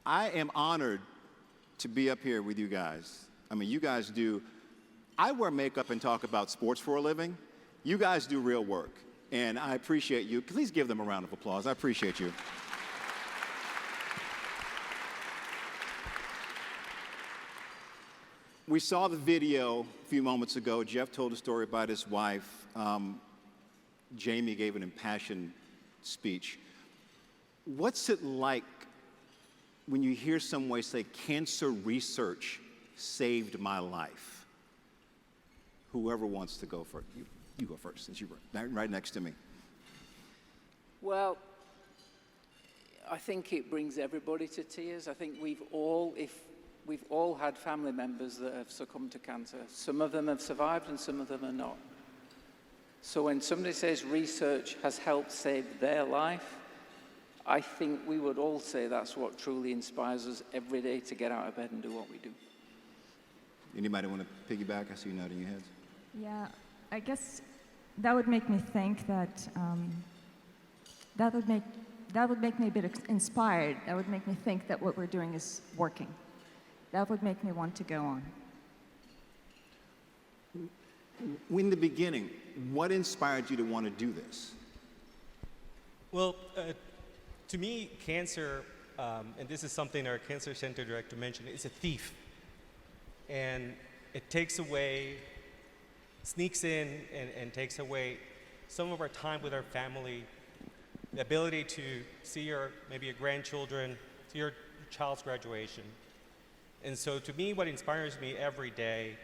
I am honored to be up here with you guys. I mean, you guys do, I wear makeup and talk about sports for a living. You guys do real work, and I appreciate you. Please give them a round of applause. I appreciate you. We saw the video a few moments ago. Jeff told a story about his wife. Jamie gave an impassioned speech. What's it like when you hear someone say, cancer research saved my life? Whoever wants to go first. You go first, since you're right next to me. Well, I think it brings everybody to tears. I think we've all had family members that have succumbed to cancer. Some of them have survived and some of them are not. So when somebody says research has helped save their life, I think we would all say that's what truly inspires us every day to get out of bed and do what we do. Anybody want to piggyback? I see you nodding your heads. Yeah, I guess that would make me think that that would make me a bit inspired. That would make me think that what we're doing is working. That would make me want to go on. In the beginning, what inspired you to want to do this? Well, to me, cancer, and this is something our cancer center director mentioned, is a thief. And it takes away, sneaks in and takes away some of our time with our family, the ability to see maybe your grandchildren, see your child's graduation. And so to me, what inspires me every day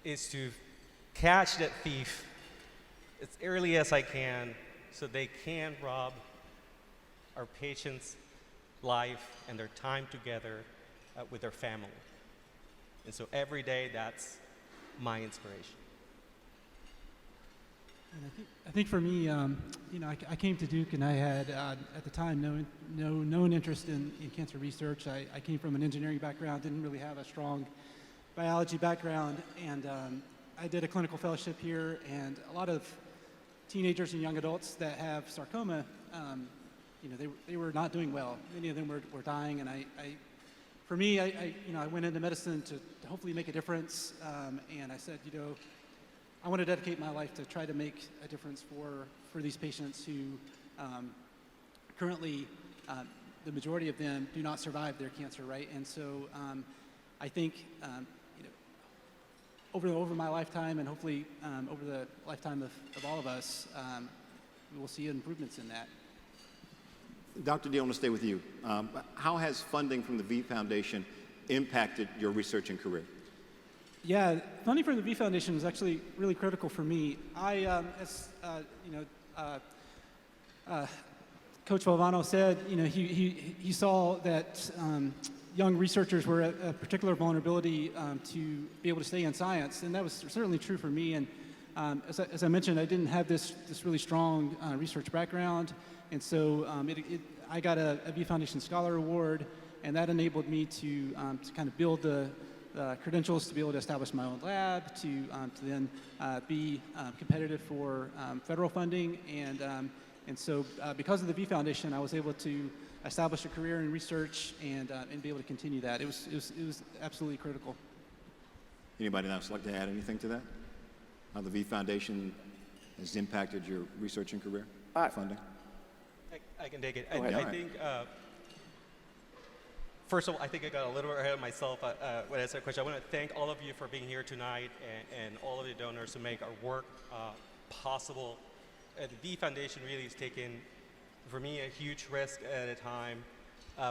is to catch that thief as early as I can so they can rob our patients' life and their time together with their family. And so every day, that's my inspiration. And I think for me, I came to Duke and I had, at the time, no interest in cancer research. I came from an engineering background, didn't really have a strong biology background, and I did a clinical fellowship here, and a lot of teenagers and young adults that have sarcoma, they were not doing well. Many of them were dying, and for me, I went into medicine to hopefully make a difference, and I said, I want to dedicate my life to try to make a difference for these patients who currently, the majority of them do not survive their cancer, right? And so I think, over my lifetime and hopefully over the lifetime of all of us, we will see improvements in that. Dr. D, I want to stay with you. How has funding from the V Foundation impacted your research and career? Yeah, funding from the V Foundation was actually really critical for me. Coach Valvano said, he saw that young researchers were at a particular vulnerability to be able to stay in science, and that was certainly true for me. And as I mentioned, I didn't have this really strong research background, and so I got a V Foundation Scholar Award, and that enabled me to kind of build the credentials to be able to establish my own lab, to then be competitive for federal funding, and so because of the V Foundation, I was able to establish a career in research and be able to continue that. It was absolutely critical. Anybody else like to add anything to that? How the V Foundation has impacted your research and career funding? I can take it. I think, first of all, I think I got a little ahead of myself when I said the question. I want to thank all of you for being here tonight and all of the donors who make our work possible. The V Foundation really has taken, for me, a huge risk at a time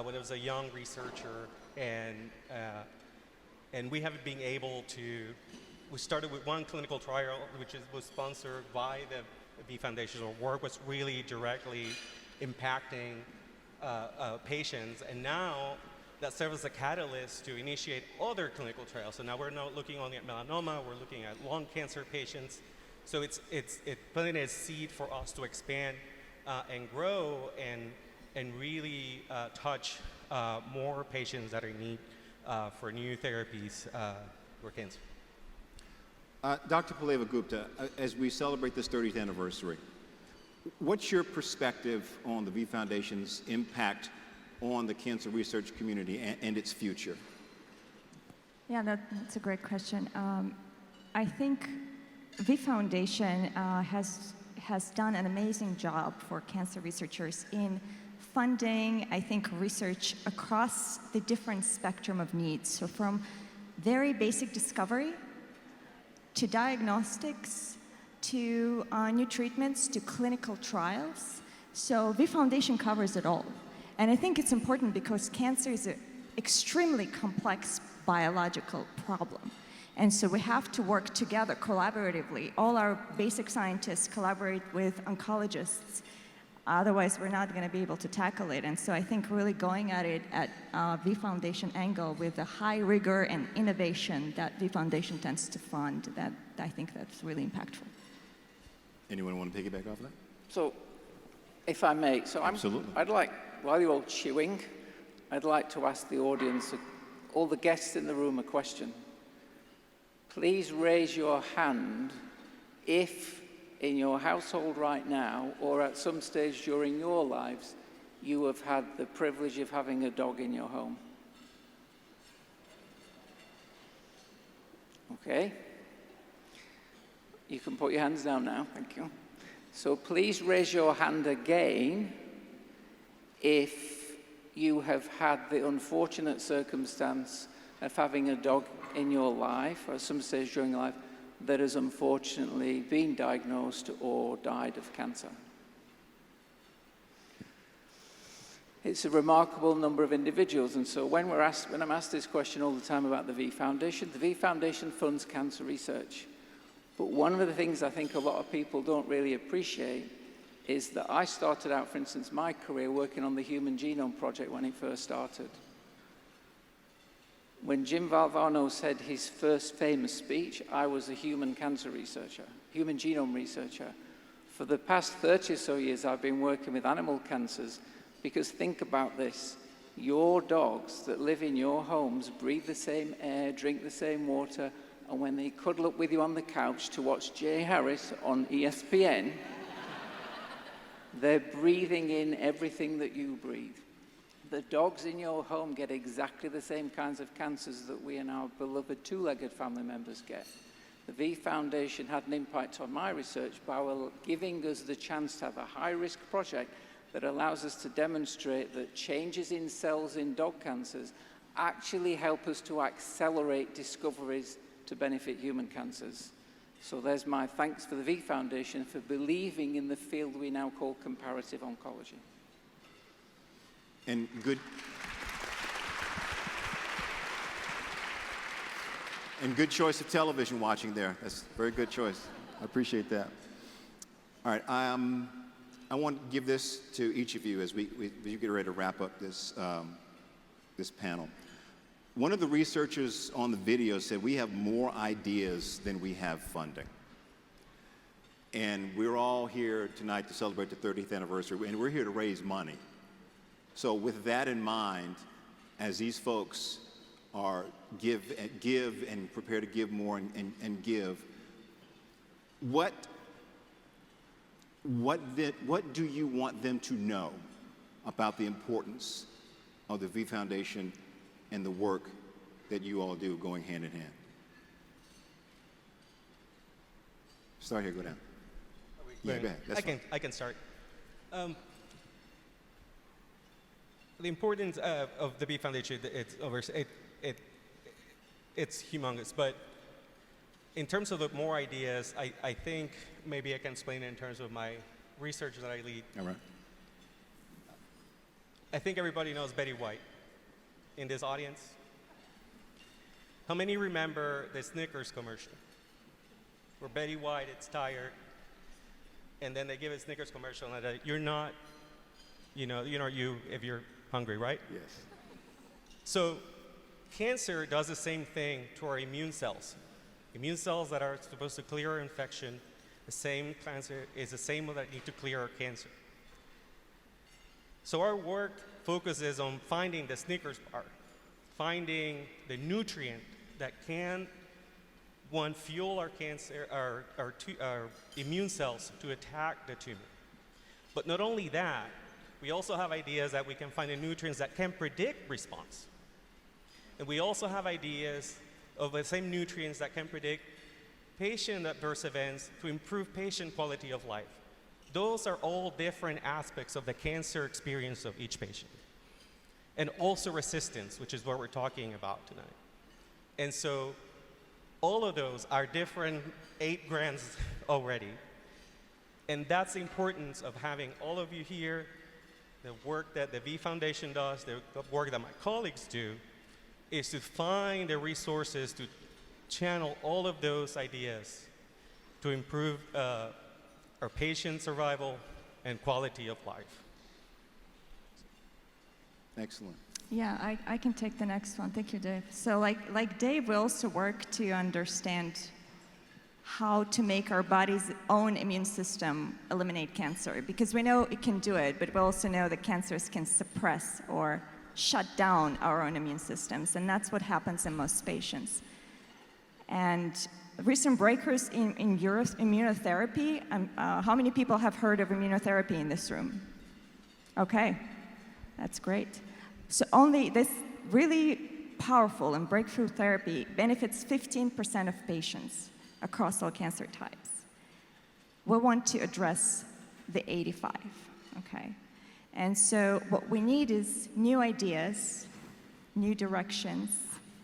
when I was a young researcher, and we haven't been able to. We started with one clinical trial, which was sponsored by the V Foundation. Our work was really directly impacting patients, and now that serves as a catalyst to initiate other clinical trials. So now we're not looking only at melanoma, we're looking at lung cancer patients. So it's planting a seed for us to expand and grow and really touch more patients that are in need for new therapies for cancer. Dr. Palleva Gupta, as we celebrate this 30th anniversary, what's your perspective on the V Foundation's impact on the cancer research community and its future? Yeah, that's a great question. I think the foundation has done an amazing job for cancer researchers in funding, I think, research across the different spectrum of needs. So from very basic discovery to diagnostics to new treatments to clinical trials. So the foundation covers it all. And I think it's important because cancer is an extremely complex biological problem. And so we have to work together collaboratively. All our basic scientists collaborate with oncologists. Otherwise, we're not going to be able to tackle it. And so I think really going at it at the foundation angle with the high rigor and innovation that the foundation tends to fund, that I think that's really impactful. Anyone want to piggyback off that? So, if I may, Absolutely. I'd like, while you're all chewing, I'd like to ask the audience, all the guests in the room, a question. Please raise your hand if in your household right now or at some stage during your lives you have had the privilege of having a dog in your home. Okay. You can put your hands down now, thank you. So please raise your hand again if you have had the unfortunate circumstance of having a dog in your life or at some stage during your life that has unfortunately been diagnosed or died of cancer. It's a remarkable number of individuals, and so when I'm asked this question all the time about the V Foundation funds cancer research. But one of the things I think a lot of people don't really appreciate is that I started out, for instance, my career working on the Human Genome Project when it first started. When Jim Valvano said his first famous speech, I was a human cancer researcher, human genome researcher. For the past 30 or so years, I've been working with animal cancers because think about this. Your dogs that live in your homes breathe the same air, drink the same water, and when they cuddle up with you on the couch to watch Jay Harris on ESPN, they're breathing in everything that you breathe. The dogs in your home get exactly the same kinds of cancers that we and our beloved two-legged family members get. The V Foundation had an impact on my research by giving us the chance to have a high-risk project that allows us to demonstrate that changes in cells in dog cancers actually help us to accelerate discoveries to benefit human cancers. So there's my thanks for the V Foundation for believing in the field we now call comparative oncology. And good choice of television watching there. That's a very good choice. I appreciate that. All right, I want to give this to each of you as we get ready to wrap up this panel. One of the researchers on the video said we have more ideas than we have funding. And we're all here tonight to celebrate the 30th anniversary, and we're here to raise money. So with that in mind, as these folks are give and prepare to give more and give, what do you want them to know about the importance of the V Foundation and the work that you all do going hand in hand? Start here, go down. Yeah, go ahead. That's fine. I can start. The importance of the V Foundation, it's humongous. But in terms of the more ideas, I think maybe I can explain it in terms of my research that I lead. All right. I think everybody knows Betty White in this audience. How many remember the Snickers commercial? Where Betty White is tired, and then they give a Snickers commercial, and you're not you if you're hungry, right? Yes. So cancer does the same thing to our immune cells. Immune cells that are supposed to clear our infection, the same cancer is the same that need to clear our cancer. So our work focuses on finding the Snickers bar, finding the nutrient that can, one, fuel our cancer, our immune cells to attack the tumor. But not only that, We also have ideas that we can find in nutrients that can predict response. And we also have ideas of the same nutrients that can predict patient adverse events to improve patient quality of life. Those are all different aspects of the cancer experience of each patient. And also resistance, which is what we're talking about tonight. And so all of those are different 8 grants already. And that's the importance of having all of you here, the work that the V Foundation does, the work that my colleagues do, is to find the resources to channel all of those ideas to improve our patient survival and quality of life. Excellent. Yeah, I can take the next one. Thank you, Dave. So like Dave, we also work to understand how to make our body's own immune system eliminate cancer, because we know it can do it, but we also know that cancers can suppress or shut down our own immune systems, and that's what happens in most patients. And recent breakthroughs in immunotherapy, how many people have heard of immunotherapy in this room? Okay, that's great. So only this really powerful and breakthrough therapy benefits 15% of patients across all cancer types. We want to address the 85, okay? And so what we need is new ideas, new directions,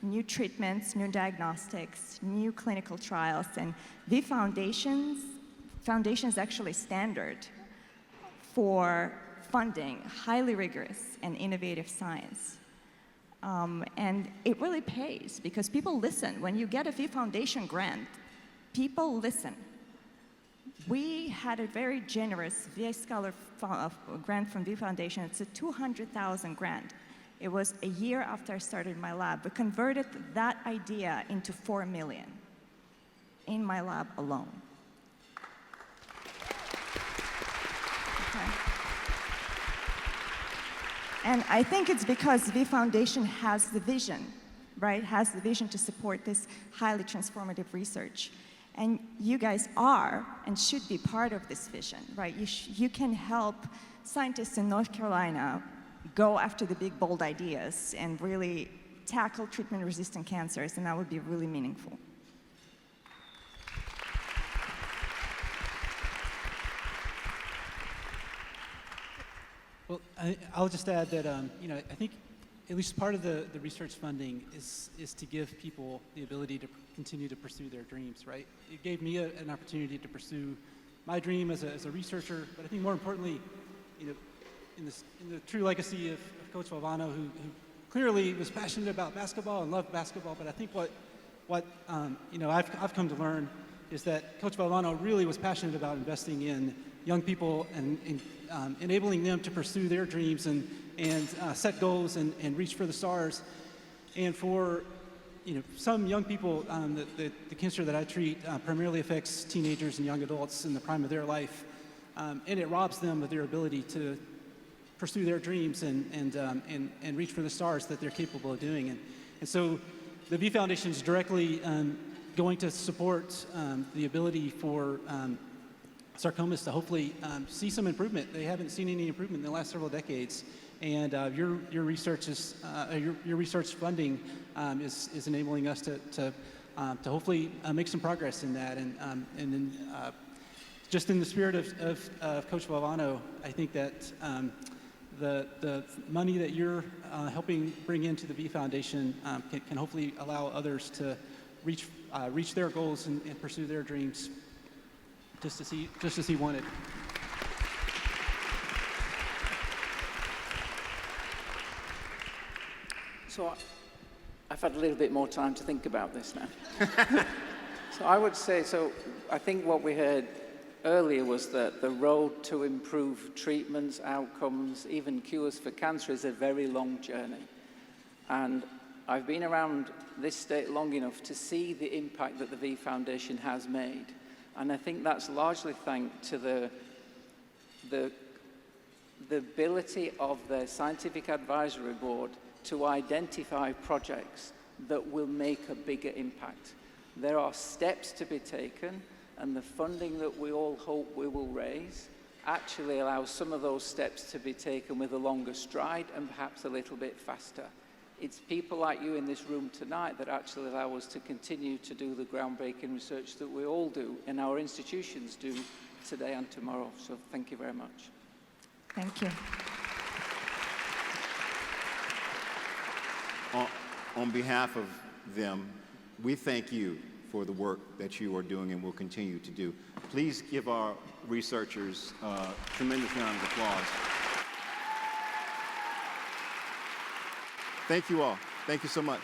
new treatments, new diagnostics, new clinical trials, and the foundation is actually standard for funding highly rigorous and innovative science. And it really pays because people listen. When you get a V Foundation grant, people listen. We had a very generous VA Scholar grant from V Foundation. It's a $200,000 grant. It was a year after I started my lab. We converted that idea into $4 million in my lab alone. Okay. And I think it's because V Foundation has the vision, right? Has the vision to support this highly transformative research. And you guys are and should be part of this vision, right? You can help scientists in North Carolina go after the big, bold ideas and really tackle treatment-resistant cancers, and that would be really meaningful. Well, I'll just add that I think at least part of the research funding is to give people the ability to continue to pursue their dreams, right? It gave me an opportunity to pursue my dream as a researcher, but I think more importantly, in the true legacy of Coach Valvano, who clearly was passionate about basketball and loved basketball, but I think what I've come to learn is that Coach Valvano really was passionate about investing in young people and enabling them to pursue their dreams and set goals and reach for the stars. And for some young people, the cancer that I treat primarily affects teenagers and young adults in the prime of their life, and it robs them of their ability to pursue their dreams and reach for the stars that they're capable of doing. And so the V Foundation is directly going to support the ability for sarcomas to hopefully see some improvement. They haven't seen any improvement in the last several decades. And your research your research funding is enabling us to hopefully make some progress in that. And then just in the spirit of Coach Valvano, I think that the money that you're helping bring into the V Foundation can hopefully allow others to reach their goals and pursue their dreams just as he wanted. So I've had a little bit more time to think about this now. So I would say, I think what we heard earlier was that the road to improve treatments, outcomes, even cures for cancer is a very long journey. And I've been around this state long enough to see the impact that the V Foundation has made. And I think that's largely thanks to the ability of the Scientific Advisory Board to identify projects that will make a bigger impact. There are steps to be taken, and the funding that we all hope we will raise actually allows some of those steps to be taken with a longer stride and perhaps a little bit faster. It's people like you in this room tonight that actually allow us to continue to do the groundbreaking research that we all do and our institutions do today and tomorrow. So thank you very much. Thank you. On behalf of them, we thank you for the work that you are doing and will continue to do. Please give our researchers a tremendous round of applause. Thank you all. Thank you so much.